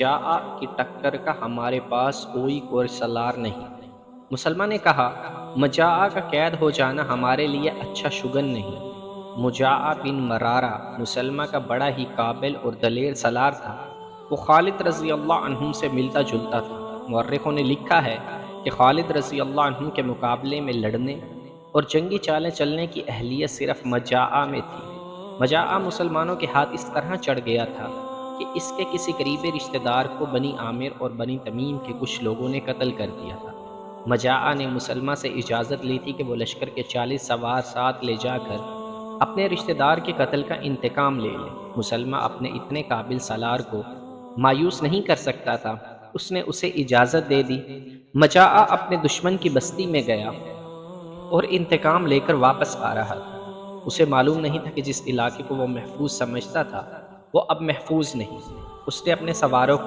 مجاعہ کی ٹکر کا ہمارے پاس کوئی سالار نہیں۔ مسلمہ نے کہا، مجاعہ کا قید ہو جانا ہمارے لیے اچھا شگن نہیں۔ مجاعہ بن مرارہ مسلمہ کا بڑا ہی قابل اور دلیر سالار تھا۔ وہ خالد رضی اللہ عنہ سے ملتا جلتا تھا۔ مورخوں نے لکھا ہے کہ خالد رضی اللہ عنہ کے مقابلے میں لڑنے اور جنگی چالیں چلنے کی اہلیت صرف مجاعہ میں تھی۔ مجاعہ مسلمانوں کے ہاتھ اس طرح چڑھ گیا تھا کہ اس کے کسی قریبی رشتہ دار کو بنی عامر اور بنی تمیم کے کچھ لوگوں نے قتل کر دیا تھا۔ مجاعہ نے مسلمہ سے اجازت لی تھی کہ وہ لشکر کے 40 سوار ساتھ لے جا کر اپنے رشتہ دار کے قتل کا انتقام لے لے۔ مسلمہ اپنے اتنے قابل سالار کو مایوس نہیں کر سکتا تھا۔ اس نے اسے اجازت دے دی۔ مجاعہ اپنے دشمن کی بستی میں گیا اور انتقام لے کر واپس آ رہا تھا۔ اسے معلوم نہیں تھا کہ جس علاقے کو وہ محفوظ سمجھتا تھا وہ اب محفوظ نہیں۔ اس نے اپنے سواروں کو